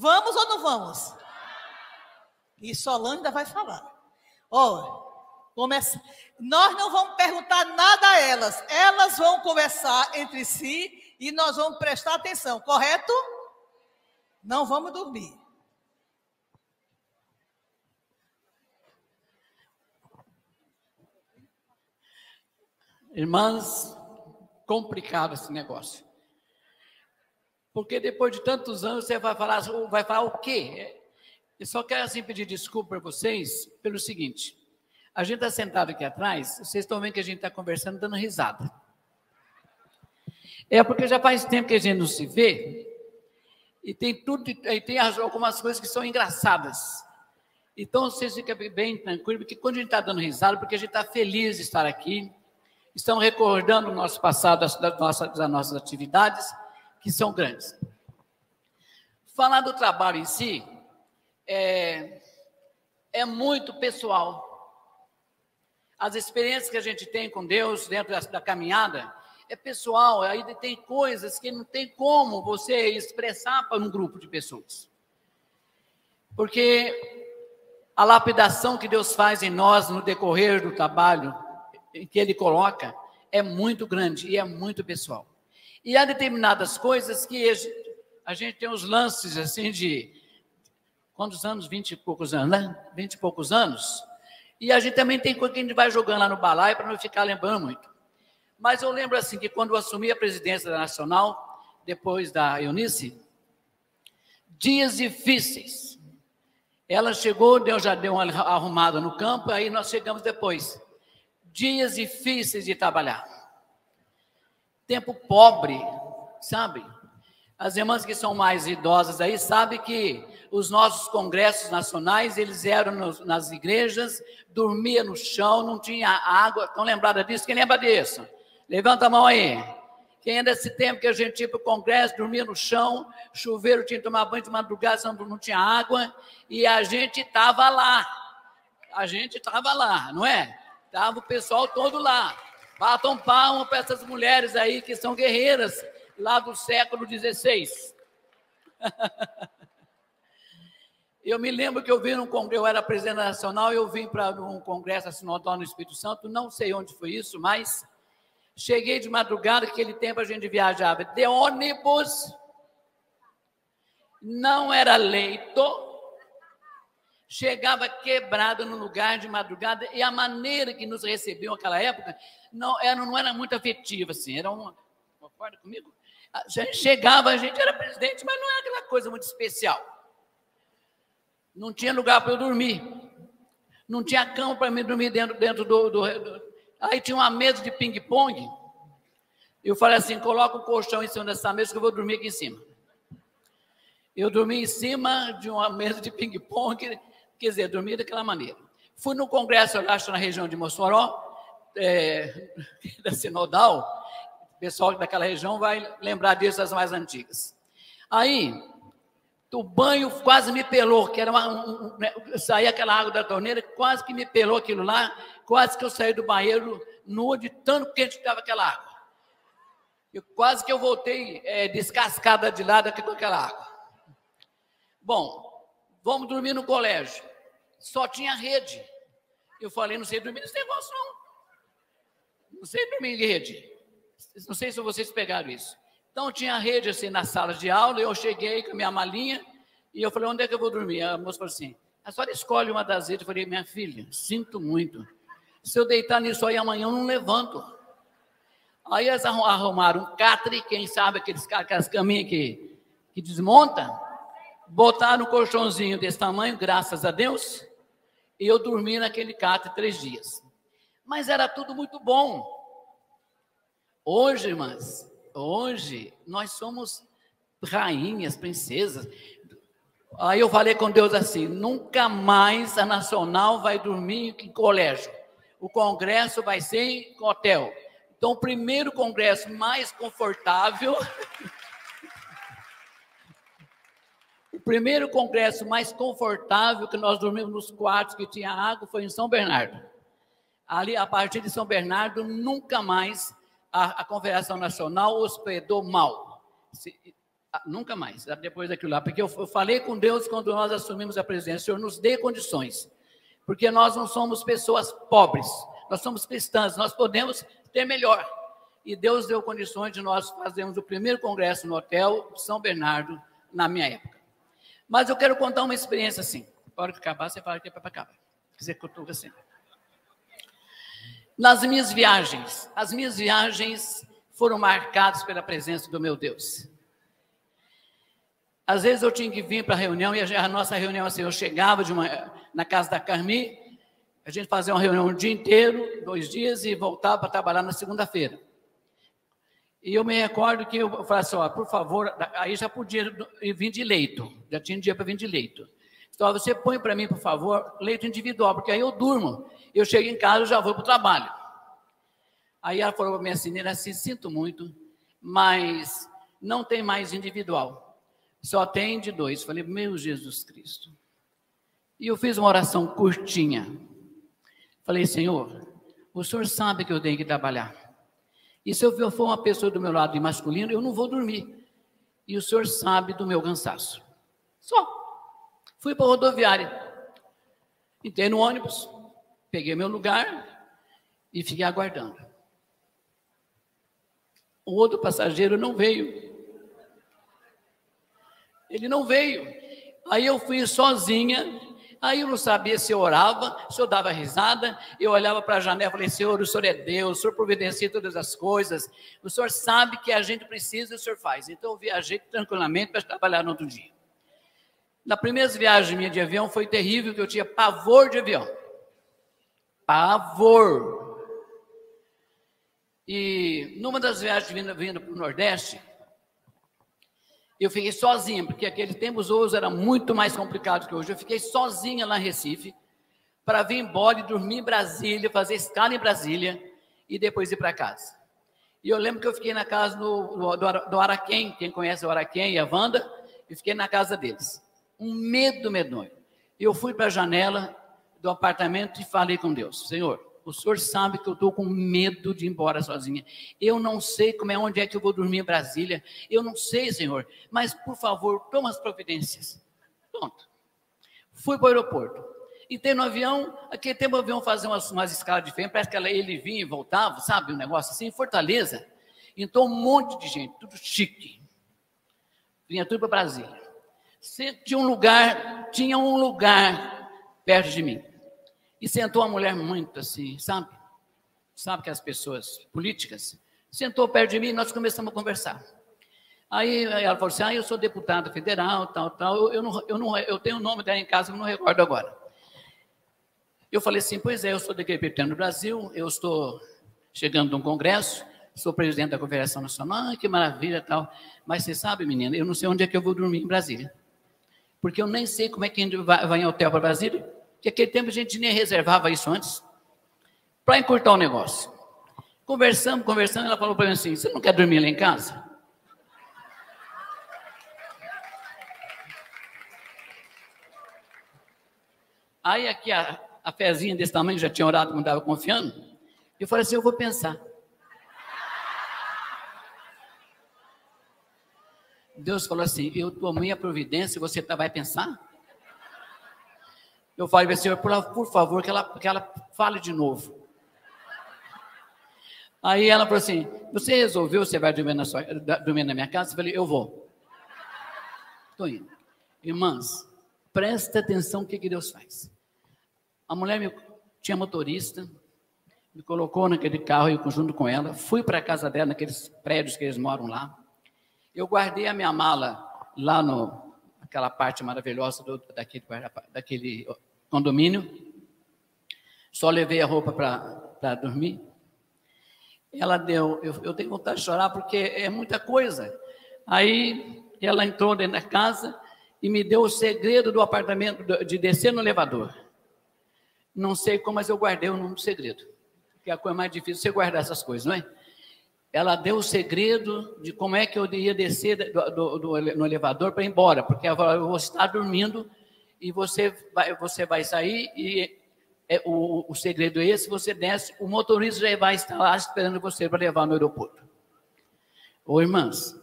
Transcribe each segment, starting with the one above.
Vamos ou não vamos? E Solane ainda vai falar. Nós não vamos perguntar nada a elas. Elas vão conversar entre si e nós vamos prestar atenção, correto? Não vamos dormir. Irmãs, complicado esse negócio. Porque depois de tantos anos você vai falar o quê? Eu só quero assim pedir desculpa para vocês pelo seguinte: a gente está sentado aqui atrás, vocês estão vendo que a gente está conversando, dando risada. É porque já faz tempo que a gente não se vê, e tem algumas coisas que são engraçadas. Então vocês ficam bem tranquilos, porque quando a gente está dando risada, porque a gente está feliz de estar aqui, estamos recordando o nosso passado, das nossas atividades, que são grandes. Falar do trabalho em si é muito pessoal. As experiências que a gente tem com Deus dentro da caminhada é pessoal. Aí tem coisas que não tem como você expressar para um grupo de pessoas. Porque a lapidação que Deus faz em nós no decorrer do trabalho que Ele coloca é muito grande e é muito pessoal. E há determinadas coisas que a gente tem os lances assim de quantos anos? 20 e poucos anos, né? 20 e poucos anos. E a gente também tem coisa que a gente vai jogando lá no balaio para não ficar lembrando muito. Mas eu lembro assim que quando eu assumi a presidência da Nacional, depois da Eunice, dias difíceis. Ela chegou, Deus já deu uma arrumada no campo, aí nós chegamos depois. Dias difíceis de trabalhar. Tempo pobre, sabe? As irmãs que são mais idosas aí sabem que os nossos congressos nacionais, eles eram nas igrejas, dormia no chão, não tinha água. Estão lembradas disso? Quem lembra disso? Levanta a mão aí. Quem é desse tempo que a gente ia para o congresso, dormia no chão, chuveiro, tinha que tomar banho de madrugada, senão não tinha água, e a gente estava lá. A gente estava lá, não é? Estava o pessoal todo lá. Batam palma para essas mulheres aí que são guerreiras lá do século XVI. Eu me lembro que eu vim num congresso, eu era presidente nacional, eu vim para um congresso sinodal no Espírito Santo, não sei onde foi isso, mas cheguei de madrugada, naquele tempo a gente viajava de ônibus, não era leito, chegava quebrado no lugar de madrugada, e a maneira que nos recebiam naquela época não era muito afetiva, assim, era uma... Concorda comigo? A gente chegava, a gente era presidente, mas não era aquela coisa muito especial. Não tinha lugar para eu dormir. Não tinha cama para mim dormir dentro do... Aí tinha uma mesa de ping-pong. Eu falei assim, coloca o colchão em cima dessa mesa que eu vou dormir aqui em cima. Eu dormi em cima de uma mesa de ping-pong, quer dizer, dormi daquela maneira. Fui no congresso, eu acho, na região de Mossoró, da Sinodal. O pessoal daquela região vai lembrar disso, as mais antigas. Aí, o banho quase me pelou, que era saía aquela água da torneira, quase que me pelou aquilo lá, quase que eu saí do banheiro nua de tanto quente que estava aquela água. Quase que eu voltei descascada de lado com aquela água. Bom, vamos dormir no colégio. Só tinha rede. Eu falei, não sei dormir nesse negócio, não. Não sei dormir em rede. Não sei se vocês pegaram isso. Então, tinha rede assim na sala de aula, eu cheguei com a minha malinha, e eu falei, onde é que eu vou dormir? A moça falou assim, a senhora escolhe uma das redes. Eu falei, minha filha, sinto muito. Se eu deitar nisso aí amanhã, eu não levanto. Aí eles arrumaram um catre, quem sabe aquelas caminhas que desmonta, botaram um colchãozinho desse tamanho, graças a Deus, e eu dormi naquele catre 3 dias. Mas era tudo muito bom. Hoje, irmãs, hoje nós somos rainhas, princesas. Aí eu falei com Deus assim, nunca mais a Nacional vai dormir em colégio. O congresso vai ser em hotel. Então, o primeiro congresso mais confortável... O primeiro congresso mais confortável que nós dormimos nos quartos que tinha água foi em São Bernardo. Ali, a partir de São Bernardo, nunca mais a Confederação Nacional hospedou mal. Nunca mais, depois daquilo lá. Porque eu falei com Deus quando nós assumimos a presidência. Senhor, nos dê condições. Porque nós não somos pessoas pobres. Nós somos cristãs. Nós podemos ter melhor. E Deus deu condições de nós fazermos o primeiro congresso no Hotel São Bernardo, na minha época. Mas eu quero contar uma experiência assim. Na hora que acabar, você fala que é para acabar. Quer dizer, que eu estou assim. Nas minhas viagens, as minhas viagens foram marcadas pela presença do meu Deus. Às vezes eu tinha que vir para a reunião, e a nossa reunião assim, eu chegava na casa da Carmi, a gente fazia uma reunião o dia inteiro, 2 dias, e voltava para trabalhar na segunda-feira. E eu me recordo que eu falei assim, ó, por favor, aí já podia vir de leito, já tinha dia para vir de leito. Então, você põe para mim, por favor, leito individual, porque aí eu durmo. Eu chego em casa e já vou para o trabalho. Aí ela falou para mim assim, sinto muito, mas não tem mais individual. Só tem de 2. Falei, meu Jesus Cristo. E eu fiz uma oração curtinha. Falei, Senhor, o Senhor sabe que eu tenho que trabalhar. E se eu for uma pessoa do meu lado masculino, eu não vou dormir. E o Senhor sabe do meu cansaço. Só. Fui para a rodoviária. Entrei no ônibus. Peguei meu lugar e fiquei aguardando. O outro passageiro não veio. Ele não veio. Aí eu fui sozinha. Aí eu não sabia se eu orava, se eu dava risada. Eu olhava para a janela e falei, Senhor, o Senhor é Deus, o Senhor providencia todas as coisas. O Senhor sabe que a gente precisa e o Senhor faz. Então eu viajei tranquilamente para trabalhar no outro dia. Na primeira viagem minha de avião foi terrível, que eu tinha pavor de avião. Pavor. E numa das viagens vindo para o Nordeste, eu fiquei sozinha, porque aquele tempo os voos eram muito mais complicados que hoje. Eu fiquei sozinha lá em Recife, para vir embora e dormir em Brasília, fazer escala em Brasília e depois ir para casa. E eu lembro que eu fiquei na casa do Araquém, quem conhece o Araquém e a Wanda, eu fiquei na casa deles. Um medo medonho. Eu fui para a janela do apartamento e falei com Deus, Senhor, o Senhor sabe que eu estou com medo de ir embora sozinha. Eu não sei onde é que eu vou dormir em Brasília. Eu não sei, Senhor. Mas, por favor, toma as providências. Pronto. Fui para o aeroporto. Entrei no avião. Aquele tempo o avião fazia umas escalas diferentes. Parece que ele vinha e voltava, sabe? Um negócio assim, em Fortaleza. Então, um monte de gente, tudo chique. Vinha tudo para Brasília. Tinha um lugar perto de mim. E sentou uma mulher muito assim, sabe? Sabe que as pessoas políticas? Sentou perto de mim e nós começamos a conversar. Aí ela falou assim, eu sou deputada federal, tal. Eu tenho o nome dela em casa, eu não recordo agora. Eu falei assim, pois é, eu sou daquele Presbiteriano do Brasil, eu estou chegando de um congresso, sou presidente da Confederação Nacional, que maravilha, tal. Mas você sabe, menina, eu não sei onde é que eu vou dormir em Brasília. Porque eu nem sei como é que a gente vai em hotel para Brasília. Que aquele tempo a gente nem reservava isso antes, para encurtar o negócio. Conversando, ela falou para mim assim, você não quer dormir lá em casa? Aí aqui a fezinha desse tamanho, já tinha orado, não estava confiando, eu falei assim, eu vou pensar. Deus falou assim, eu tomei a providência e você vai pensar? Eu falei para o Senhor, por favor, que ela fale de novo. Aí ela falou assim, você resolveu, você vai dormir na minha casa? Eu falei, eu vou. Estou indo. Irmãs, presta atenção no que Deus faz. A mulher tinha motorista, me colocou naquele carro, eu junto com ela, fui para a casa dela, naqueles prédios que eles moram lá. Eu guardei a minha mala lá aquela parte maravilhosa daquele condomínio. Só levei a roupa para dormir. Ela deu, eu tenho vontade de chorar porque é muita coisa. Aí ela entrou dentro da casa e me deu o segredo do apartamento, de descer no elevador. Não sei como, mas eu guardei o segredo. Porque é a coisa mais difícil é você guardar essas coisas, não é? Ela deu o segredo de como é que eu ia descer no elevador para ir embora, porque ela falou, eu vou estar dormindo e você vai sair e o segredo é esse, você desce, o motorista já vai estar lá esperando você para levar no aeroporto. Ô, irmãs,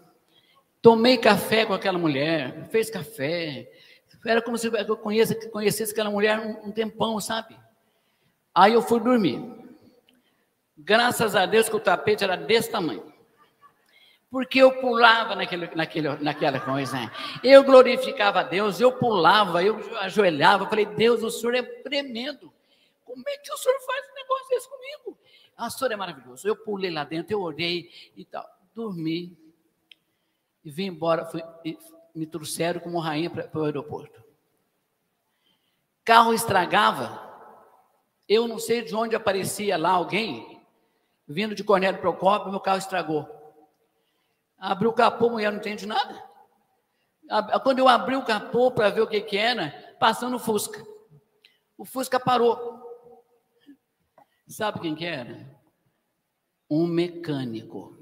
Tomei café com aquela mulher, fez café. Era como se eu conhecesse aquela mulher um tempão, sabe? Aí eu fui dormir. Graças a Deus que o tapete era desse tamanho. Porque eu pulava naquela coisa. Eu glorificava a Deus, eu pulava, eu ajoelhava. Falei, Deus, o Senhor é tremendo. Como é que o Senhor faz um negócio desse comigo? Ah, o Senhor é maravilhoso. Eu pulei lá dentro, eu orei e tal. Dormi. E vim embora, me trouxeram como rainha para o aeroporto. Carro estragava. Eu não sei de onde aparecia lá alguém, vindo de Cornélio Procópio, meu carro estragou. Abri o capô, a mulher não entende nada. Quando eu abri o capô para ver o que era, passando o Fusca. O Fusca parou. Sabe quem que era? Um mecânico.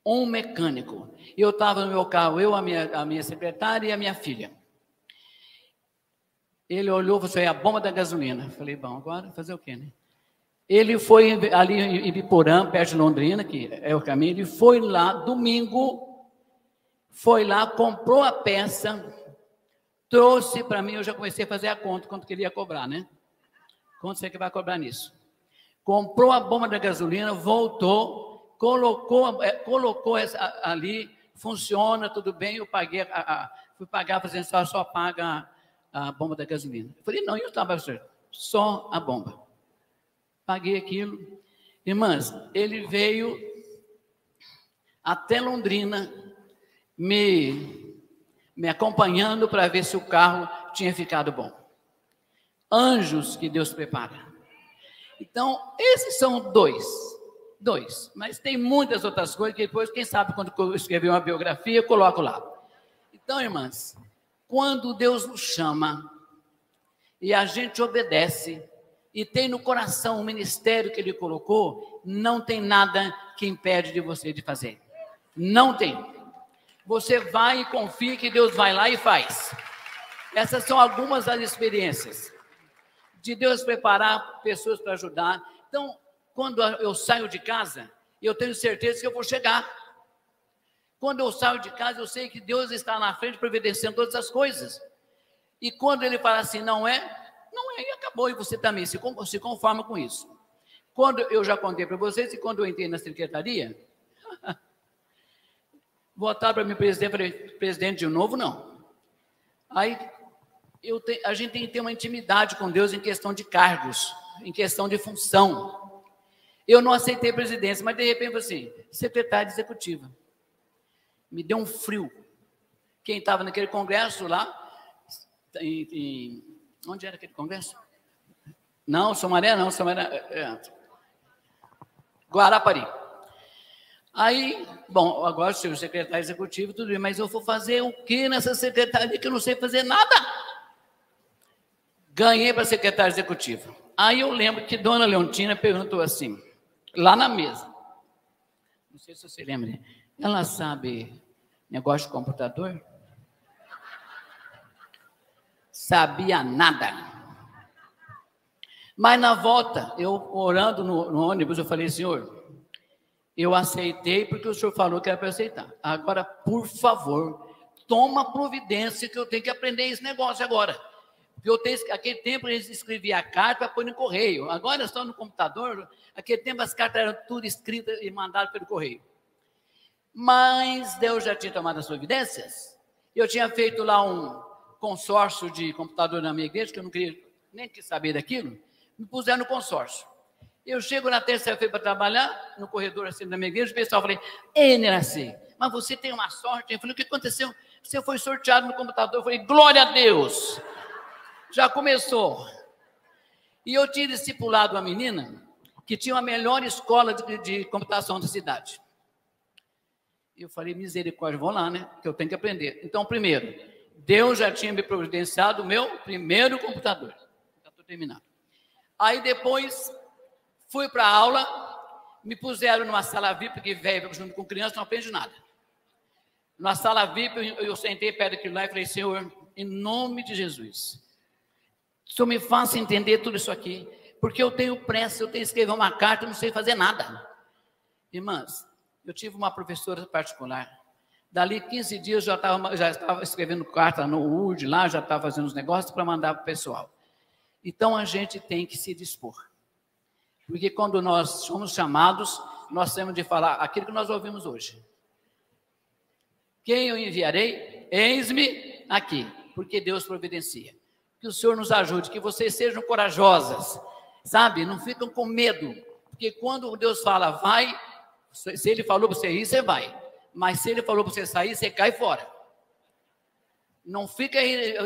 Um mecânico. Eu estava no meu carro, eu, a minha secretária e a minha filha. Ele olhou e falou assim, é a bomba da gasolina. Falei, bom, agora fazer o quê, né? Ele foi ali em Ibiporã, perto de Londrina, que é o caminho, ele foi lá, domingo, foi lá, comprou a peça, trouxe para mim, eu já comecei a fazer a conta, quanto que ele ia cobrar, né? Quanto você que vai cobrar nisso? Comprou a bomba da gasolina, voltou, colocou essa ali, funciona, tudo bem, eu paguei, fui pagar, fazendo só paga a bomba da gasolina. Eu falei, não, eu estava só a bomba. Paguei aquilo. Irmãs, ele veio até Londrina, me acompanhando para ver se o carro tinha ficado bom. Anjos que Deus prepara. Então, esses são dois, mas tem muitas outras coisas que depois, quem sabe, quando eu escrever uma biografia, eu coloco lá. Então, irmãs, quando Deus nos chama e a gente obedece e tem no coração o ministério que Ele colocou, não tem nada que impede de você de fazer. Não tem. Você vai e confia que Deus vai lá e faz. Essas são algumas das experiências de Deus preparar pessoas para ajudar. Então, quando eu saio de casa, eu tenho certeza que eu vou chegar. Quando eu saio de casa, eu sei que Deus está na frente providenciando todas as coisas. E quando Ele fala assim, não é, e acabou. E você também se conforma com isso. Quando eu já contei para vocês, e quando eu entrei na secretaria, voltar para mim, presidente, falei, presidente de novo, não. Aí, a gente tem que ter uma intimidade com Deus em questão de cargos, em questão de função. Eu não aceitei presidência, mas de repente, assim, secretária executiva. Me deu um frio. Quem estava naquele congresso lá, onde era aquele congresso? Não, Sumaré não, Guarapari. Aí, bom, agora sou secretário executivo, tudo bem, mas eu vou fazer o que nessa secretaria que eu não sei fazer nada? Ganhei para secretário executivo. Aí eu lembro que Dona Leontina perguntou assim, lá na mesa, não sei se você lembra, ela sabe negócio de computador? Sabia nada. Mas na volta, eu orando no ônibus, eu falei, Senhor, eu aceitei porque o Senhor falou que era para aceitar. Agora, por favor, toma providência que eu tenho que aprender esse negócio agora. Porque aquele tempo eles escreviam a carta para pôr no correio. Agora estão no computador. Aquele tempo as cartas eram tudo escritas e mandadas pelo correio. Mas Deus já tinha tomado as providências. Eu tinha feito lá um consórcio de computador na minha igreja, que eu não queria nem saber daquilo. Me puseram no consórcio. Eu chego na terça-feira para trabalhar, no corredor assim da minha igreja, o pessoal falei, ei, Neraci, mas você tem uma sorte. Eu falei, o que aconteceu? Você foi sorteado no computador. Eu falei, glória a Deus. Já começou. E eu tinha discipulado uma menina que tinha a melhor escola de computação da cidade. Eu falei, misericórdia, vou lá, né? Que eu tenho que aprender. Então, primeiro, Deus já tinha me providenciado o meu primeiro computador. Já estou terminando. Aí depois, fui para a aula, me puseram numa sala VIP, que velho, junto com criança, não aprende nada. Na sala VIP, eu sentei perto daquilo lá e falei, Senhor, em nome de Jesus, o Senhor me faça entender tudo isso aqui, porque eu tenho pressa, eu tenho que escrever uma carta, eu não sei fazer nada. Irmãs, Eu tive uma professora particular. Dali 15 dias já estava escrevendo carta no URD, lá já estava fazendo os negócios para mandar para o pessoal. Então a gente tem que se dispor. Porque quando nós somos chamados, nós temos de falar aquilo que nós ouvimos hoje. Quem eu enviarei? Eis-me aqui, porque Deus providencia. Que o Senhor nos ajude, que vocês sejam corajosas, sabe? Não ficam com medo, porque quando Deus fala vai, se Ele falou para você ir, você vai. Mas se Ele falou para você sair, você cai fora. Não fica aí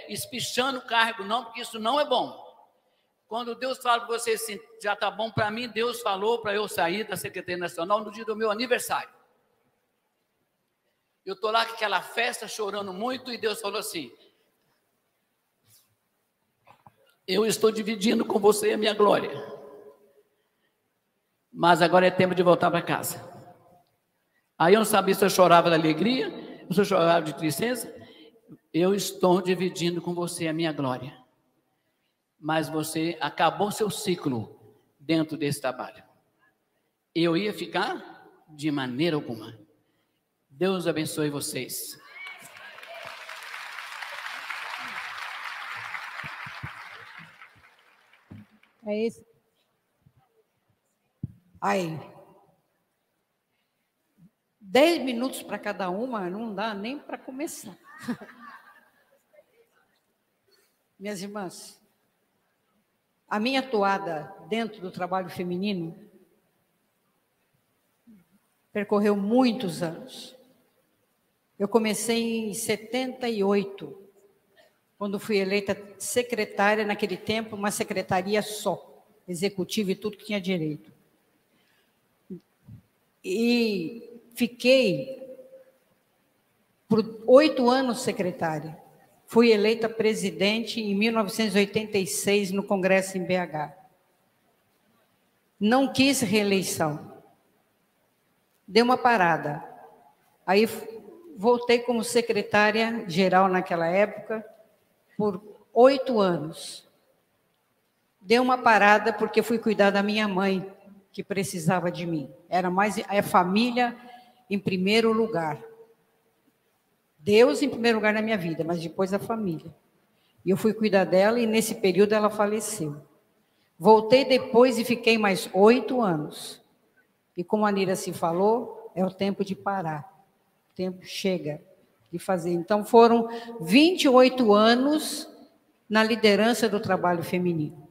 espichando o cargo, não, porque isso não é bom. Quando Deus fala para você assim, já está bom para mim, Deus falou para eu sair da Secretaria Nacional no dia do meu aniversário. Eu estou lá com aquela festa, chorando muito, e Deus falou assim, eu estou dividindo com você a minha glória. Mas agora é tempo de voltar para casa. Aí eu não sabia se eu chorava de alegria, se eu chorava de tristeza. Eu estou dividindo com você a minha glória. Mas você acabou seu ciclo dentro desse trabalho. Eu ia ficar de maneira alguma. Deus abençoe vocês. É isso. Aí. 10 minutos para cada uma, não dá nem para começar. Minhas irmãs, a minha toada dentro do trabalho feminino percorreu muitos anos. Eu comecei em 78, quando fui eleita secretária, naquele tempo, uma secretaria só, executiva e tudo que tinha direito. E fiquei por 8 anos secretária. Fui eleita presidente em 1986 no Congresso em BH. Não quis reeleição. Dei uma parada. Aí voltei como secretária-geral naquela época por 8 anos. Dei uma parada porque fui cuidar da minha mãe, que precisava de mim. Era mais a família em primeiro lugar. Deus em primeiro lugar na minha vida, mas depois a família. E eu fui cuidar dela e nesse período ela faleceu. Voltei depois e fiquei mais 8 anos. E como a Nira se falou, é o tempo de parar. O tempo chega de fazer. Então foram 28 anos na liderança do trabalho feminino.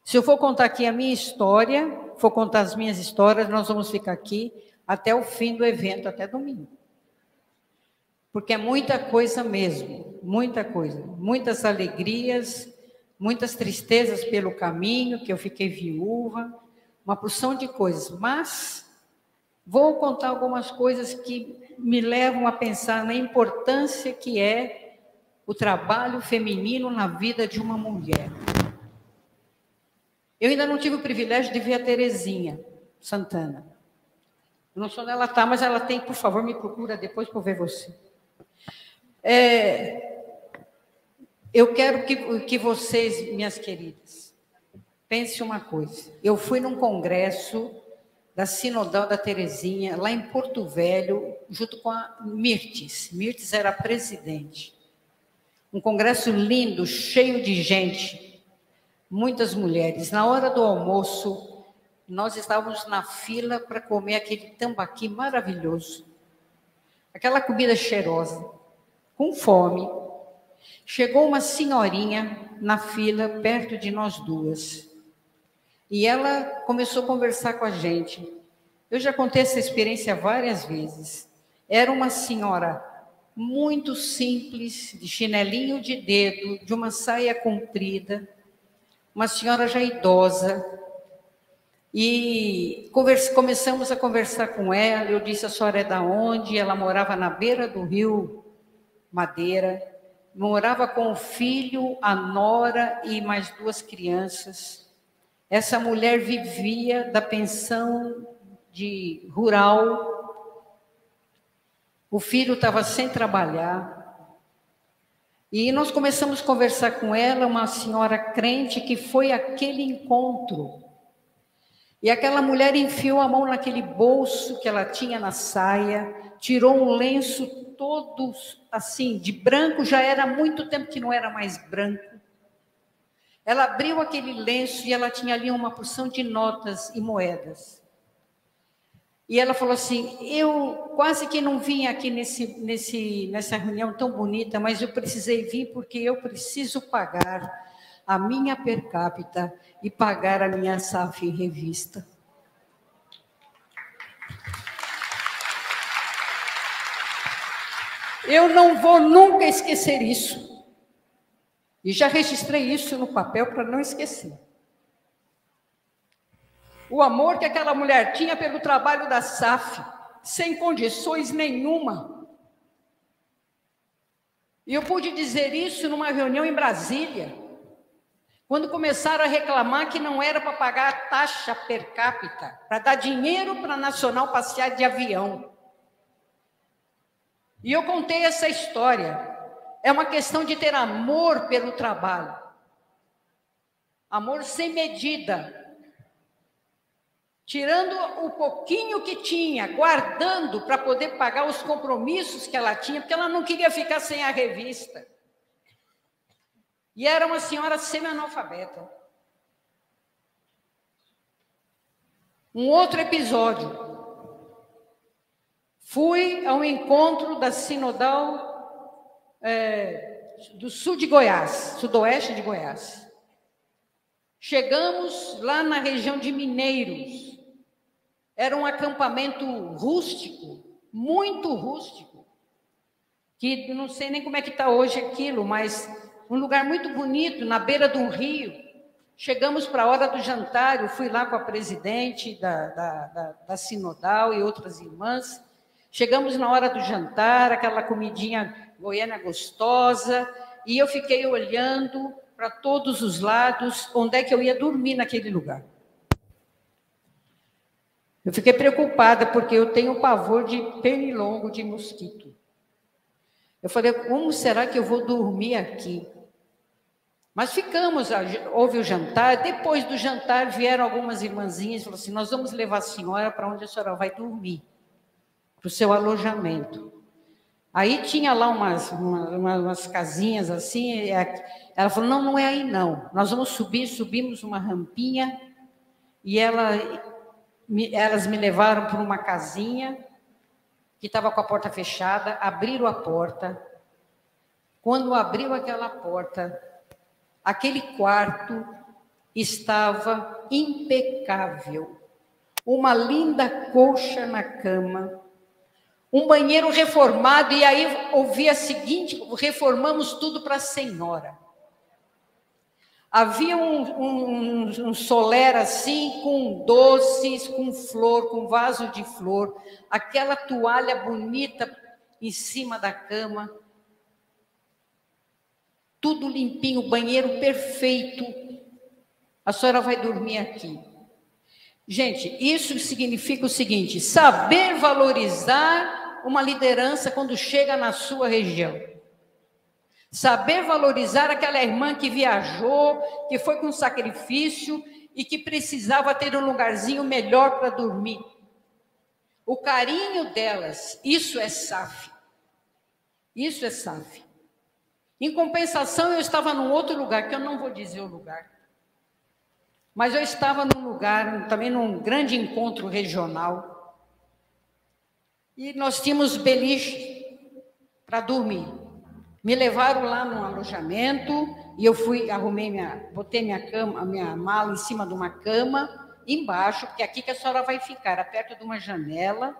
Se eu for contar aqui a minha história, for contar as minhas histórias, nós vamos ficar aqui até o fim do evento, até domingo. Porque é muita coisa mesmo, muita coisa. Muitas alegrias, muitas tristezas pelo caminho, que eu fiquei viúva, uma porção de coisas. Mas vou contar algumas coisas que me levam a pensar na importância que é o trabalho feminino na vida de uma mulher. Eu ainda não tive o privilégio de ver a Terezinha Santana. Eu não sei onde ela está, mas ela tem, por favor, me procura depois para eu ver você. Eu quero que vocês, minhas queridas, pensem uma coisa. Eu fui num congresso da Sinodal da Terezinha, lá em Porto Velho, junto com a Mirtes. Mirtes era a presidente. Um congresso lindo, cheio de gente, muitas mulheres. Na hora do almoço, nós estávamos na fila para comer aquele tambaqui maravilhoso. Aquela comida cheirosa. Com fome, chegou uma senhorinha na fila, perto de nós duas. E ela começou a conversar com a gente. Eu já contei essa experiência várias vezes. Era uma senhora muito simples, de chinelinho de dedo, de uma saia comprida, uma senhora já idosa. E começamos a conversar com ela. Eu disse, a senhora é da onde? Ela morava na beira do rio Madeira, morava com o filho, a nora e mais 2 crianças. Essa mulher vivia da pensão de rural. O filho estava sem trabalhar. E nós começamos a conversar com ela, uma senhora crente, que foi aquele encontro E aquela mulher enfiou a mão naquele bolso que ela tinha na saia, tirou um lenço todo assim, de branco, já era muito tempo que não era mais branco. Ela abriu aquele lenço e ela tinha ali uma porção de notas e moedas. E ela falou assim, eu quase que não vim aqui nessa reunião tão bonita, mas eu precisei vir porque eu preciso pagar a minha per capita e pagar a minha SAF em revista. Eu não vou nunca esquecer isso. E já registrei isso no papel para não esquecer. O amor que aquela mulher tinha pelo trabalho da SAF, sem condições nenhuma. E eu pude dizer isso numa reunião em Brasília, quando começaram a reclamar que não era para pagar a taxa per capita, para dar dinheiro para a Nacional passear de avião. E eu contei essa história. É uma questão de ter amor pelo trabalho. Amor sem medida. Tirando o pouquinho que tinha, guardando para poder pagar os compromissos que ela tinha, porque ela não queria ficar sem a revista. E era uma senhora semi-analfabeta. Um outro episódio. Fui ao encontro da Sinodal do sul de Goiás, sudoeste de Goiás. Chegamos lá na região de Mineiros. Era um acampamento rústico, muito rústico, que não sei nem como é que está hoje aquilo, mas um lugar muito bonito, na beira de um rio. Chegamos para a hora do jantar, eu fui lá com a presidente da Sinodal e outras irmãs. Chegamos na hora do jantar, aquela comidinha goiana gostosa, e eu fiquei olhando para todos os lados, onde é que eu ia dormir naquele lugar. Eu fiquei preocupada, porque eu tenho pavor de pernilongo, de mosquito. Eu falei, como será que eu vou dormir aqui? Mas ficamos, houve o jantar, depois do jantar vieram algumas irmãzinhas e falaram assim, nós vamos levar a senhora para onde a senhora vai dormir, para o seu alojamento. Aí tinha lá umas casinhas assim, ela falou, não é aí não, nós vamos subimos uma rampinha, e elas me levaram para uma casinha, que estava com a porta fechada, abriram a porta. Quando abriu aquela porta, aquele quarto estava impecável. Uma linda colcha na cama, um banheiro reformado, e aí ouvi a seguinte, reformamos tudo para a senhora. Havia um soler assim, com doces, com flor, com vaso de flor, aquela toalha bonita em cima da cama, tudo limpinho, banheiro perfeito. A senhora vai dormir aqui. Gente, isso significa o seguinte, saber valorizar uma liderança quando chega na sua região. Saber valorizar aquela irmã que viajou, que foi com sacrifício e que precisava ter um lugarzinho melhor para dormir. O carinho delas, isso é SAF. Isso é SAF. Em compensação, eu estava num outro lugar, que eu não vou dizer o lugar. Mas eu estava num lugar, também num grande encontro regional. E nós tínhamos beliche para dormir. Me levaram lá no alojamento e eu botei minha mala em cima de uma cama, embaixo, porque é aqui que a senhora vai ficar, era perto de uma janela,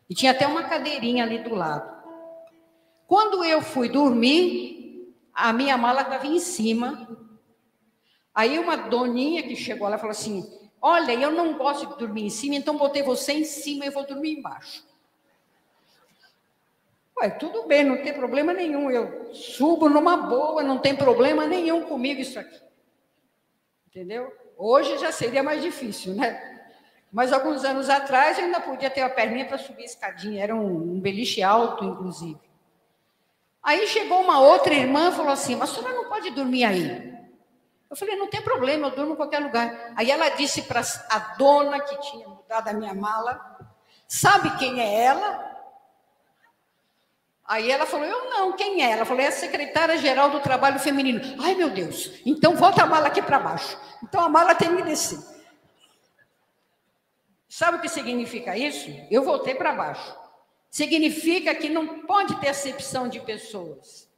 e tinha até uma cadeirinha ali do lado. Quando eu fui dormir, a minha mala estava em cima. Aí uma doninha que chegou lá falou assim, olha, eu não gosto de dormir em cima, então botei você em cima e eu vou dormir embaixo. Ué, tudo bem, não tem problema nenhum, eu subo numa boa, não tem problema nenhum comigo isso aqui. Entendeu? Hoje já seria mais difícil, né? Mas alguns anos atrás eu ainda podia ter a perninha para subir a escadinha, era um beliche alto, inclusive. Aí chegou uma outra irmã e falou assim, mas a senhora não pode dormir aí. Eu falei, não tem problema, eu durmo em qualquer lugar. Aí ela disse para a dona que tinha mudado a minha mala, sabe quem é ela? Aí ela falou, eu não, quem é? Ela falou, é a secretária-geral do Trabalho Feminino. Ai, meu Deus, então volta a mala aqui para baixo. Então a mala tem que descer. Sabe o que significa isso? Eu voltei para baixo. Significa que não pode ter acepção de pessoas.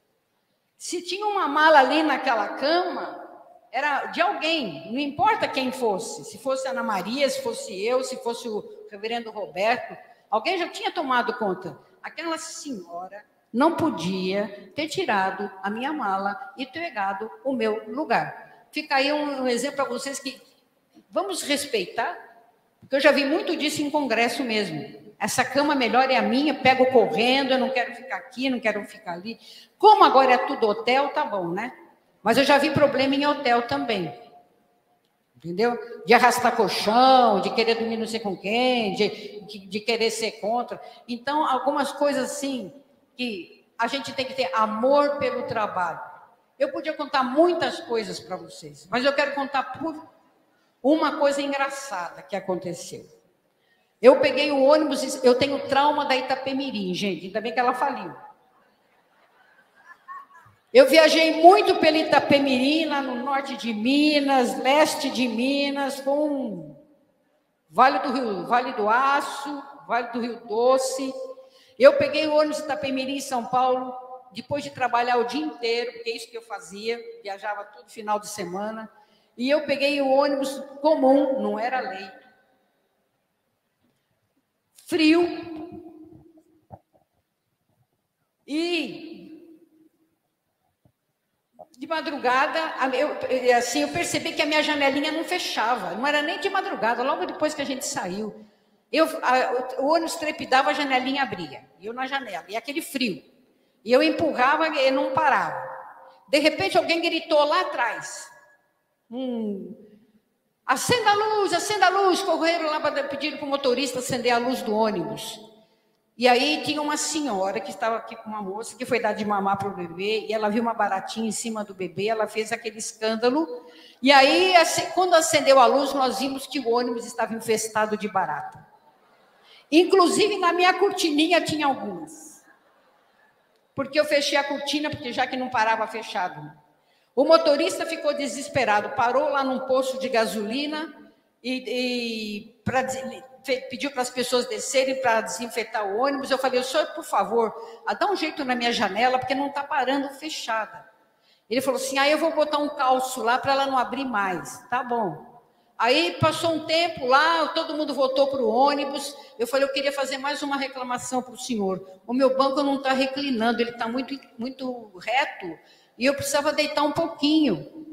Se tinha uma mala ali naquela cama, era de alguém, não importa quem fosse. Se fosse a Ana Maria, se fosse eu, se fosse o reverendo Roberto, alguém já tinha tomado conta. Aquela senhora não podia ter tirado a minha mala e ter pegado o meu lugar. Fica aí um exemplo para vocês que vamos respeitar, porque eu já vi muito disso em congresso mesmo. Essa cama melhor é a minha, pego correndo, eu não quero ficar aqui, não quero ficar ali. Como agora é tudo hotel, tá bom, né? Mas eu já vi problema em hotel também. Entendeu? De arrastar colchão, de querer dormir não sei com quem, de querer ser contra. Então, algumas coisas assim, que a gente tem que ter amor pelo trabalho. Eu podia contar muitas coisas para vocês, mas eu quero contar por uma coisa engraçada que aconteceu. Eu peguei o ônibus, eu tenho trauma da Itapemirim, gente, ainda bem que ela faliu. Eu viajei muito pela Itapemirim, lá no norte de Minas, leste de Minas, com Vale do Rio, Vale do Aço, Vale do Rio Doce. Eu peguei o ônibus Itapemirim em São Paulo, depois de trabalhar o dia inteiro, porque é isso que eu fazia, viajava todo final de semana, e eu peguei o ônibus comum, não era leito. Frio. E de madrugada, eu percebi que a minha janelinha não fechava. Não era nem de madrugada, logo depois que a gente saiu. O ônibus trepidava, a janelinha abria. E eu na janela, e aquele frio. E eu empurrava e não parava. De repente, alguém gritou lá atrás. Acenda a luz, correram lá para pedir para o motorista acender a luz do ônibus. E aí tinha uma senhora que estava aqui com uma moça que foi dar de mamar para o bebê, e ela viu uma baratinha em cima do bebê, ela fez aquele escândalo, e aí quando acendeu a luz, nós vimos que o ônibus estava infestado de barata. Inclusive na minha cortininha tinha algumas. Porque eu fechei a cortina, porque já que não parava fechado. O motorista ficou desesperado, parou lá num posto de gasolina e pediu para as pessoas descerem para desinfetar o ônibus. Eu falei, senhor, por favor, dá um jeito na minha janela, porque não está parando fechada. Ele falou assim, eu vou botar um calço lá para ela não abrir mais. Tá bom. Aí passou um tempo lá, todo mundo voltou para o ônibus. Eu falei, eu queria fazer mais uma reclamação para o senhor. O meu banco não está reclinando, ele está muito, muito reto. E eu precisava deitar um pouquinho.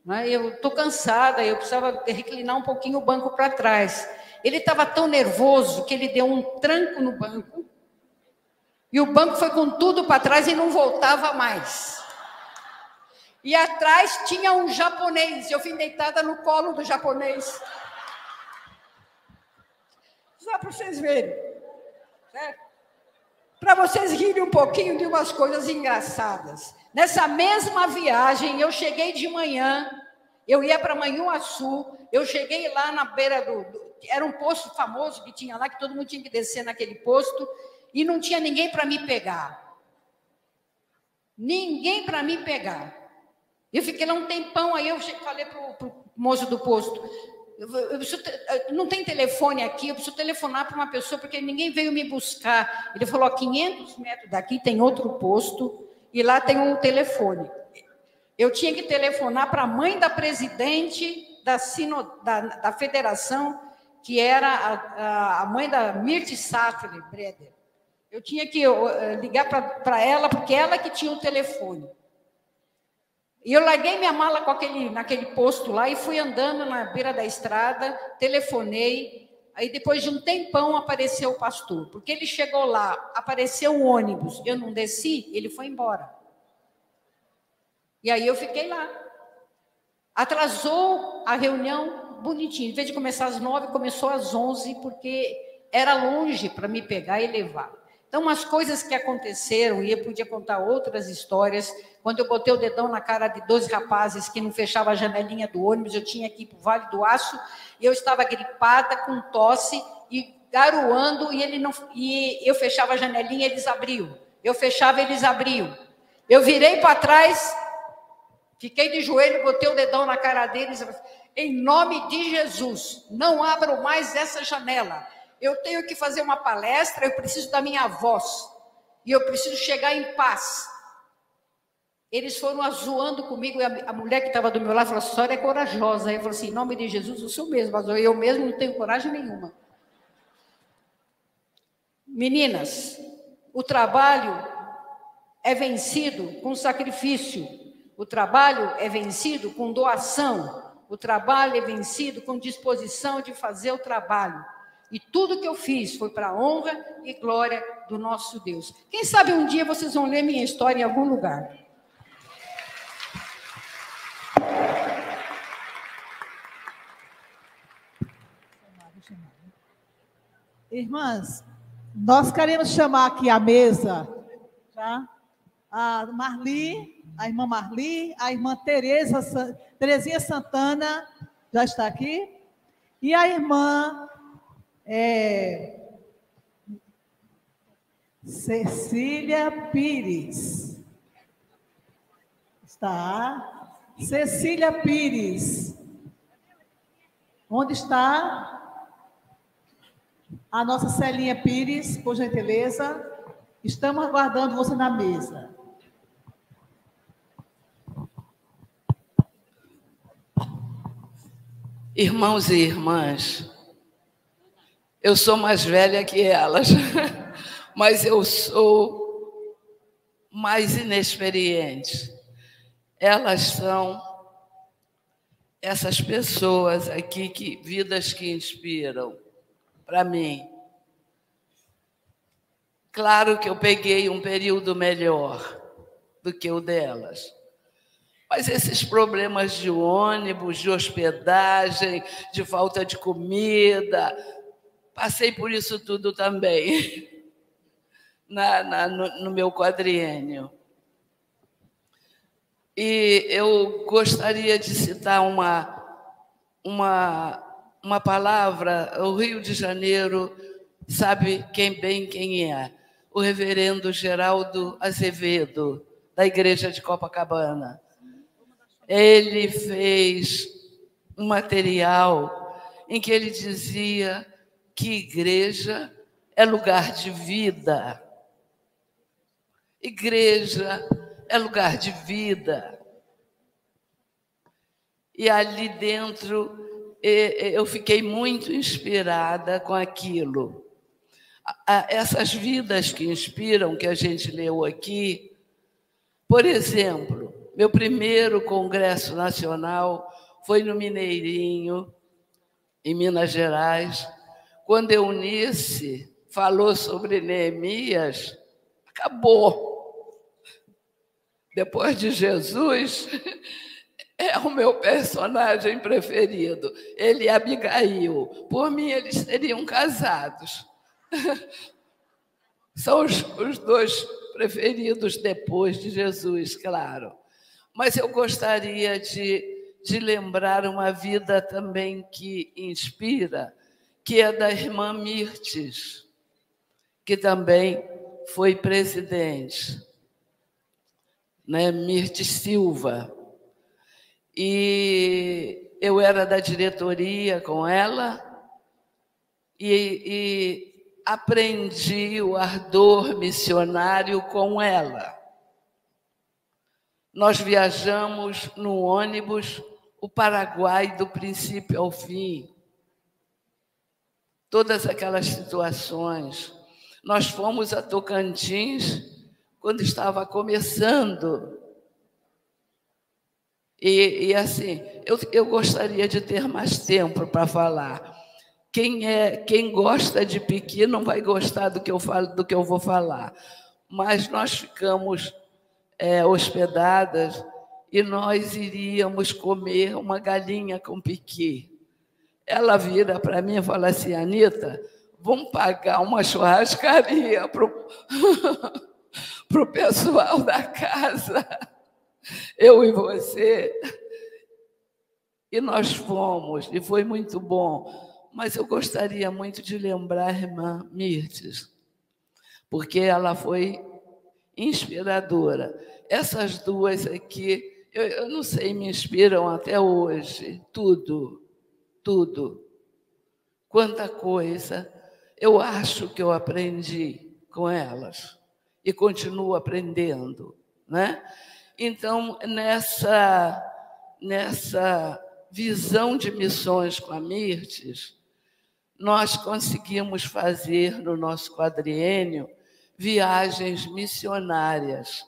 Né? Eu estou cansada, eu precisava reclinar um pouquinho o banco para trás. Ele estava tão nervoso que ele deu um tranco no banco. E o banco foi com tudo para trás e não voltava mais. E atrás tinha um japonês. Eu fui deitada no colo do japonês. Só para vocês verem. Certo? Para vocês rirem um pouquinho de umas coisas engraçadas. Nessa mesma viagem, eu cheguei de manhã, eu ia para Manhuaçu, eu cheguei lá na beira era um posto famoso que tinha lá, que todo mundo tinha que descer naquele posto, e não tinha ninguém para me pegar. Ninguém para me pegar. Eu fiquei lá um tempão, aí eu falei para o moço do posto, não tem telefone aqui, eu preciso telefonar para uma pessoa, porque ninguém veio me buscar. Ele falou, 500 metros daqui tem outro posto, e lá tem um telefone. Eu tinha que telefonar para a mãe da presidente da federação, que era a mãe da Mirti Sattler Breder. Eu tinha que ligar para ela, porque ela que tinha o telefone. E eu larguei minha mala naquele posto lá e fui andando na beira da estrada, telefonei. Aí depois de um tempão apareceu o pastor, porque ele chegou lá, apareceu o ônibus, eu não desci, ele foi embora. E aí eu fiquei lá. Atrasou a reunião bonitinho, em vez de começar às 9, começou às 11, porque era longe para me pegar e levar. Então, umas coisas que aconteceram, e eu podia contar outras histórias, quando eu botei o dedão na cara de 12 rapazes que não fechavam a janelinha do ônibus, eu tinha que ir para o Vale do Aço, e eu estava gripada, com tosse, e garoando, e eu fechava a janelinha, eles abriam. Eu fechava, eles abriam. Eu virei para trás, fiquei de joelho, botei o dedão na cara deles, em nome de Jesus, não abram mais essa janela. Eu tenho que fazer uma palestra, eu preciso da minha voz, e eu preciso chegar em paz. Eles foram zoando comigo, e a mulher que estava do meu lado falou, a senhora é corajosa. Aí eu falei assim, em nome de Jesus, eu sou mesmo, mas eu mesmo não tenho coragem nenhuma. Meninas, o trabalho é vencido com sacrifício, o trabalho é vencido com doação, o trabalho é vencido com disposição de fazer o trabalho. E tudo que eu fiz foi para a honra e glória do nosso Deus. Quem sabe um dia vocês vão ler minha história em algum lugar. Irmãs, nós queremos chamar aqui à mesa, tá? A Marli, a irmã Marli, a irmã Terezinha Santana, já está aqui, e a irmã Cecília Pires. Está? Cecília Pires. Onde está a nossa Celinha Pires, por gentileza? Estamos aguardando você na mesa. Irmãos e irmãs, eu sou mais velha que elas, mas eu sou mais inexperiente. Elas são essas pessoas aqui, vidas que inspiram para mim. Claro que eu peguei um período melhor do que o delas. Mas esses problemas de ônibus, de hospedagem, de falta de comida, passei por isso tudo também no meu quadriênio. E eu gostaria de citar uma palavra. O Rio de Janeiro sabe quem é. O reverendo Geraldo Azevedo, da Igreja de Copacabana. Ele fez um material em que ele dizia que igreja é lugar de vida. Igreja é lugar de vida. E ali dentro eu fiquei muito inspirada com aquilo. Essas vidas que inspiram, que a gente leu aqui, por exemplo, meu primeiro congresso nacional foi no Mineirinho, em Minas Gerais. Quando Eunice falou sobre Neemias, acabou. Depois de Jesus, é o meu personagem preferido. Ele e Abigail. Por mim, eles seriam casados. São os dois preferidos depois de Jesus, claro. Mas eu gostaria de lembrar uma vida também que inspira, que é da irmã Mirtes, que também foi presidente, né? Mirtes Silva. E eu era da diretoria com ela e aprendi o ardor missionário com ela. Nós viajamos no ônibus o Paraguai do princípio ao fim. Todas aquelas situações. Nós fomos a Tocantins quando estava começando. E assim, eu gostaria de ter mais tempo para falar. Quem gosta de piqui não vai gostar do que eu vou falar. Mas nós ficamos hospedadas e nós iríamos comer uma galinha com piqui. Ela vira para mim e fala assim, Anita, vamos pagar uma churrascaria para o pessoal da casa. eu e você. E nós fomos, e foi muito bom. Mas eu gostaria muito de lembrar a irmã Mirtes, porque ela foi inspiradora. Essas duas aqui, eu não sei, me inspiram até hoje. Tudo, tudo. Quanta coisa eu acho que eu aprendi com elas e continuo aprendendo, né? Então, nessa visão de missões com a Mirtes, nós conseguimos fazer no nosso quadriênio viagens missionárias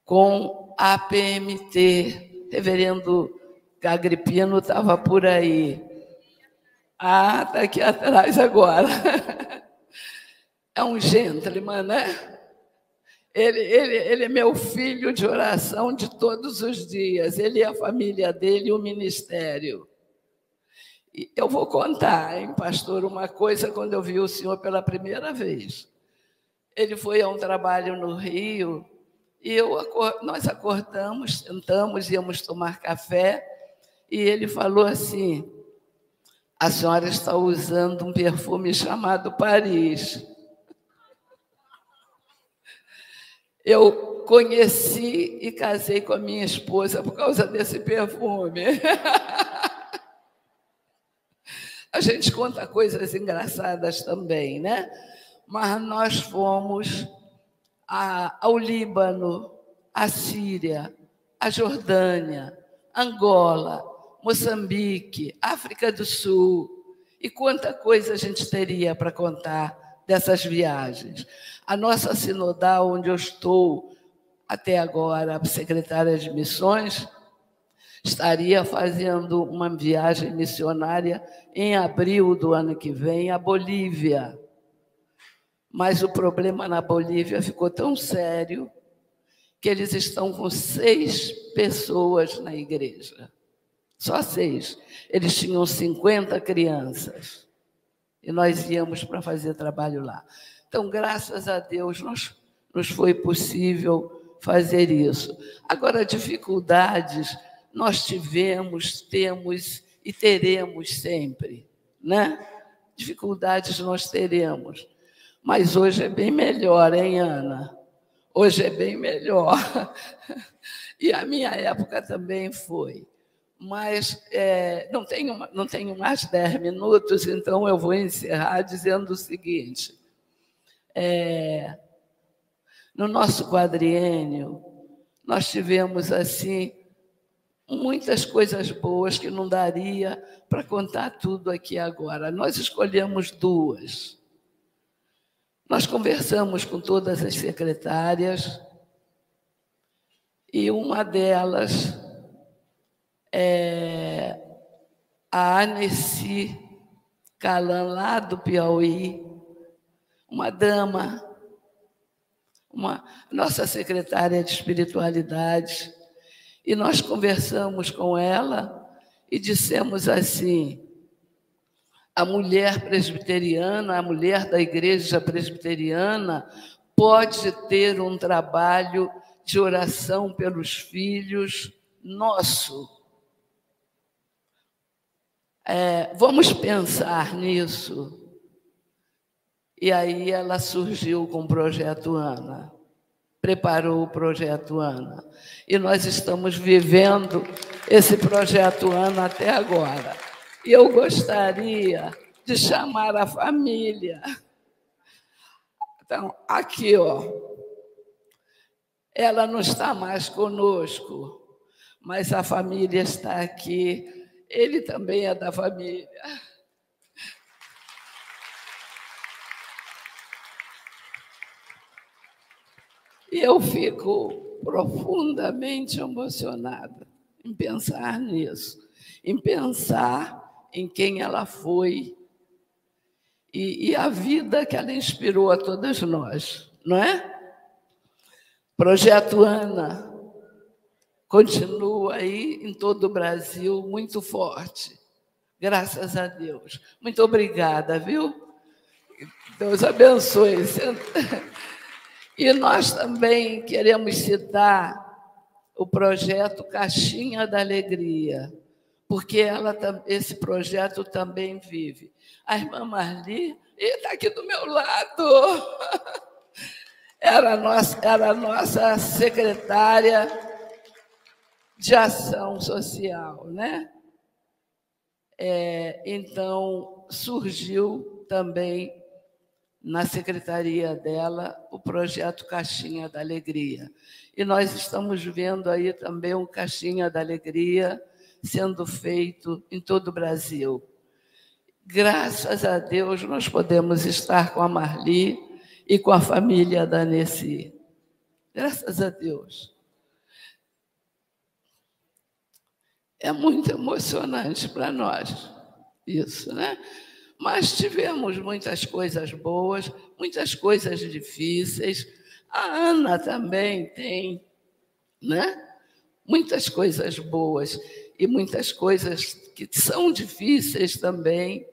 com a APMT. Reverendo Agripino estava por aí. Ah, está aqui atrás agora. É um gentleman, né? Ele é meu filho de oração de todos os dias. Ele e a família dele e o ministério. E eu vou contar, hein, pastor, uma coisa quando eu vi o senhor pela primeira vez. Ele foi a um trabalho no Rio e nós acordamos, sentamos, íamos tomar café e ele falou assim: a senhora está usando um perfume chamado Paris. Eu conheci e casei com a minha esposa por causa desse perfume. A gente conta coisas engraçadas também, né? Mas nós fomos ao Líbano, à Síria, à Jordânia, Angola, Moçambique, África do Sul. E quanta coisa a gente teria para contar dessas viagens. A nossa sinodal, onde eu estou até agora, secretária de missões, estaria fazendo uma viagem missionária em abril do ano que vem à Bolívia. Mas o problema na Bolívia ficou tão sério que eles estão com 6 pessoas na igreja. Só 6. Eles tinham 50 crianças. E nós íamos para fazer trabalho lá. Então, graças a Deus, nos foi possível fazer isso. Agora, dificuldades nós tivemos, temos e teremos sempre, né? Dificuldades nós teremos. Mas hoje é bem melhor, hein, Ana? Hoje é bem melhor. E a minha época também foi. Mas não tenho mais 10 minutos, então eu vou encerrar dizendo o seguinte. No nosso quadriênio, nós tivemos, assim, muitas coisas boas que não daria para contar tudo aqui agora. Nós escolhemos 2. Nós conversamos com todas as secretárias e uma delas é a Aneci Calan, lá do Piauí, uma dama, nossa secretária de espiritualidade, e nós conversamos com ela e dissemos assim: a mulher presbiteriana, a mulher da igreja presbiteriana pode ter um trabalho de oração pelos filhos nosso. Vamos pensar nisso. E aí ela surgiu com o Projeto Ana, preparou o Projeto Ana. E nós estamos vivendo esse Projeto Ana até agora. E eu gostaria de chamar a família. Então, aqui, ó, ela não está mais conosco, mas a família está aqui. Ele também é da família. E eu fico profundamente emocionada em pensar nisso, em pensar em quem ela foi e a vida que ela inspirou a todas nós, não é? Projeto Ana continua aí em todo o Brasil muito forte, graças a Deus. Muito obrigada, viu? Deus abençoe. E nós também queremos citar o projeto Caixinha da Alegria, porque esse projeto também vive. A irmã Marli está aqui do meu lado. Era a nossa secretária de ação social, né? Então, surgiu também na secretaria dela o projeto Caixinha da Alegria. E nós estamos vendo aí também um Caixinha da Alegria sendo feito em todo o Brasil. Graças a Deus, nós podemos estar com a Marli e com a família da Nessi. Graças a Deus. É muito emocionante para nós isso, né? Mas tivemos muitas coisas boas, muitas coisas difíceis. A Ana também tem, né? Muitas coisas boas e muitas coisas que são difíceis também,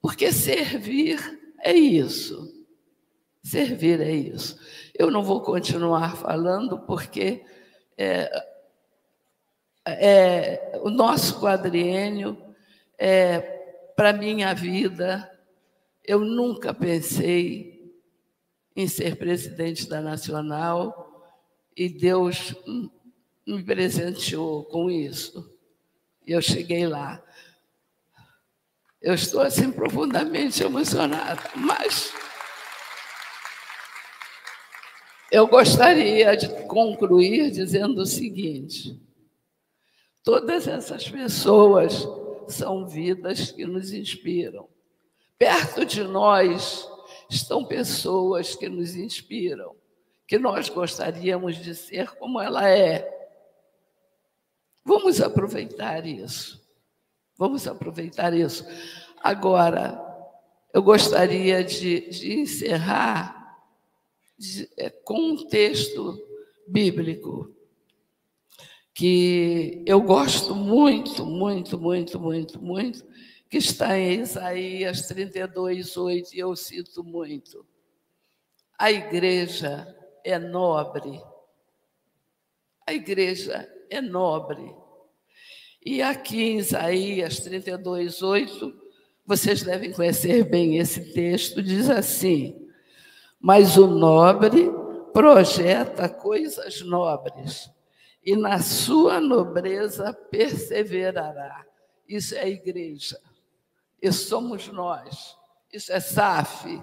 porque servir é isso. Servir é isso. Eu não vou continuar falando, porque o nosso quadriênio, para a minha vida, eu nunca pensei em ser presidente da Nacional e Deus me presenteou com isso. E eu cheguei lá. Eu estou assim profundamente emocionada, mas eu gostaria de concluir dizendo o seguinte: todas essas pessoas são vidas que nos inspiram. Perto de nós estão pessoas que nos inspiram, que nós gostaríamos de ser como ela é. Vamos aproveitar isso. Vamos aproveitar isso. Agora, eu gostaria de encerrar com um texto bíblico que eu gosto muito, muito, muito, muito, muito, que está em Isaías 32:8, e eu cito muito. A igreja é nobre. A igreja é nobre. E aqui em Isaías 32:8, vocês devem conhecer bem esse texto, diz assim: mas o nobre projeta coisas nobres, e na sua nobreza perseverará. Isso é a igreja. Isso somos nós. Isso é SAF.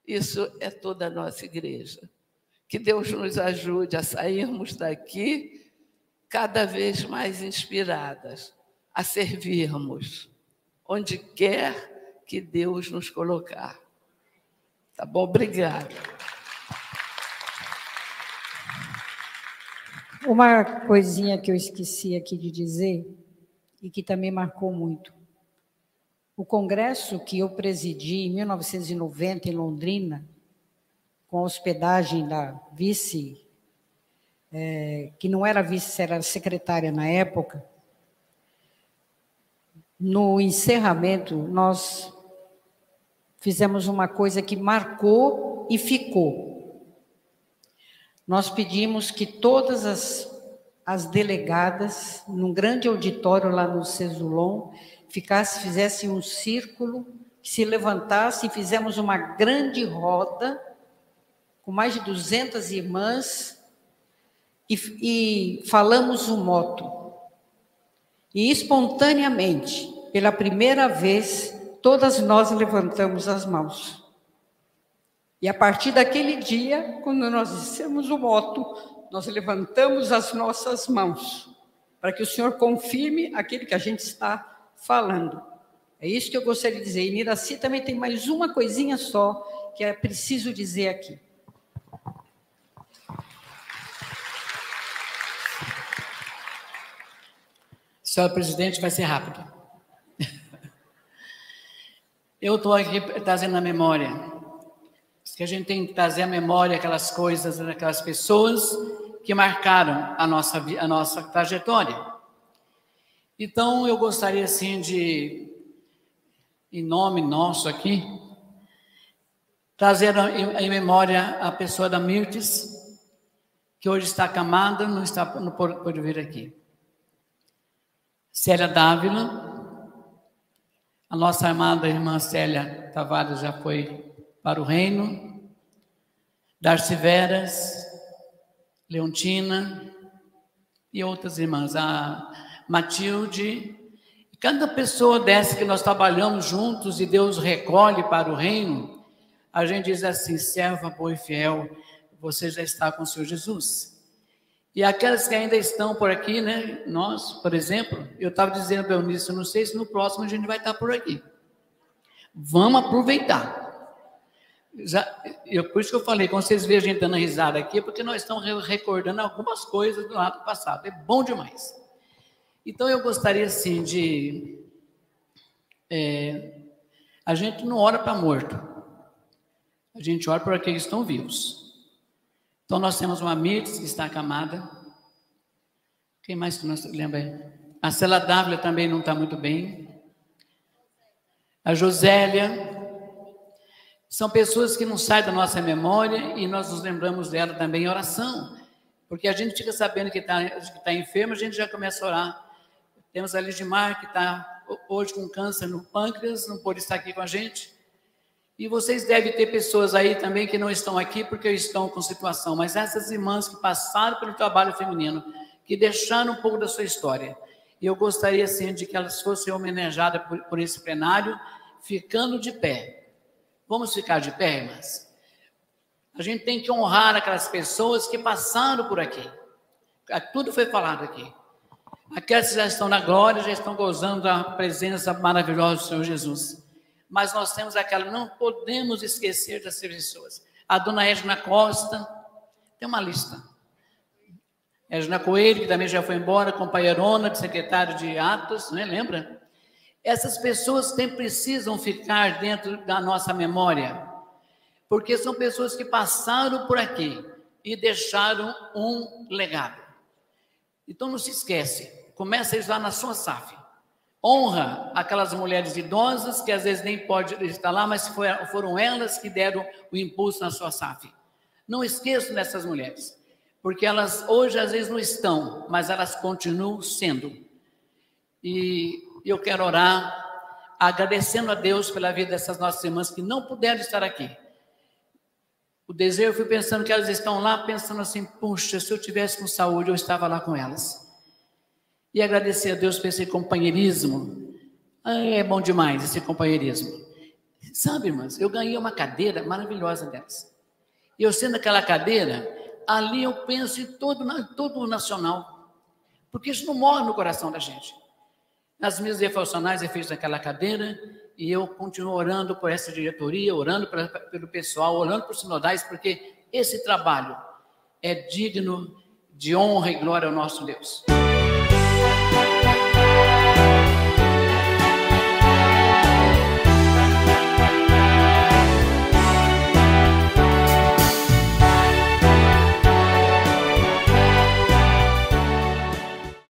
Isso é toda a nossa igreja. Que Deus nos ajude a sairmos daqui cada vez mais inspiradas, a servirmos onde quer que Deus nos colocar. Tá bom? Obrigada. Uma coisinha que eu esqueci aqui de dizer e que também marcou muito. O congresso que eu presidi em 1990 em Londrina, com a hospedagem da vice, que não era vice, era secretária na época, no encerramento, nós fizemos uma coisa que marcou e ficou. Nós pedimos que todas as delegadas, num grande auditório lá no Cesulon, fizessem um círculo, se levantassem, fizemos uma grande roda, com mais de 200 irmãs, e falamos o motto. E espontaneamente, pela primeira vez, todas nós levantamos as mãos. E a partir daquele dia, quando nós dissemos o motto, nós levantamos as nossas mãos, para que o Senhor confirme aquilo que a gente está falando. É isso que eu gostaria de dizer. E Niraci também tem mais uma coisinha só, que é preciso dizer aqui. Senhora presidente, vai ser rápido. Eu estou aqui trazendo a memória. Que a gente tem que trazer à memória aquelas coisas, aquelas pessoas que marcaram a nossa trajetória. Então, eu gostaria, assim, de, em nome nosso aqui, trazer em memória a pessoa da Mirtes, que hoje está acamada, não pode vir aqui. Célia Dávila, a nossa amada irmã Célia Tavares já foi para o reino. Darcy Veras, Leontina e outras irmãs, a Matilde. Cada pessoa dessa que nós trabalhamos juntos e Deus recolhe para o reino, a gente diz assim: serva boa e fiel, você já está com o Senhor Jesus. E aquelas que ainda estão por aqui, né? Nós, por exemplo, eu estava dizendo para o Eunice, eu não sei se no próximo a gente vai estar por aqui. Vamos aproveitar. Por isso que eu falei, quando vocês veem a gente dando risada aqui, é porque nós estamos recordando algumas coisas do lado passado. É bom demais. Então, eu gostaria, assim, de... a gente não ora para morto. A gente ora por aqueles que estão vivos. Então, nós temos uma Mirtz que está acamada. Quem mais que nós lembramos? A Célia Dávila também não está muito bem. A Josélia. São pessoas que não saem da nossa memória e nós nos lembramos dela também em oração. Porque a gente fica sabendo que está enfermo, a gente já começa a orar. Temos a Lidimar, que está hoje com câncer no pâncreas, não pôde estar aqui com a gente. E vocês devem ter pessoas aí também que não estão aqui porque estão com situação. Mas essas irmãs que passaram pelo trabalho feminino, que deixaram um pouco da sua história. E eu gostaria, assim, de que elas fossem homenageadas por esse plenário, ficando de pé. Vamos ficar de pé, irmãs? A gente tem que honrar aquelas pessoas que passaram por aqui. Tudo foi falado aqui. Aquelas que já estão na glória, já estão gozando da presença maravilhosa do Senhor Jesus. Mas nós temos aquela, não podemos esquecer dessas pessoas. A dona Edna Costa, tem uma lista. Edna Coelho, que também já foi embora, companheirona de secretário de Atos, né, lembra? Essas pessoas precisam ficar dentro da nossa memória, porque são pessoas que passaram por aqui e deixaram um legado. Então não se esquece, começa a ir lá na sua SAF. Honra aquelas mulheres idosas que às vezes nem podem estar lá, mas foram elas que deram o impulso na sua SAF. Não esqueçam dessas mulheres, porque elas hoje às vezes não estão, mas elas continuam sendo. E eu quero orar, agradecendo a Deus pela vida dessas nossas irmãs que não puderam estar aqui. O desejo, eu fui pensando que elas estão lá, pensando assim, puxa, se eu tivesse com saúde, eu estava lá com elas. E agradecer a Deus por esse companheirismo. É bom demais esse companheirismo. Sabe, irmãs, eu ganhei uma cadeira maravilhosa delas. E eu sendo aquela cadeira, ali eu penso em todo o nacional. Porque isso não morre no coração da gente. Nas minhas devocionais eu fiz naquela cadeira e eu continuo orando por essa diretoria, orando pelo pessoal, orando por sinodais, porque esse trabalho é digno de honra e glória ao nosso Deus.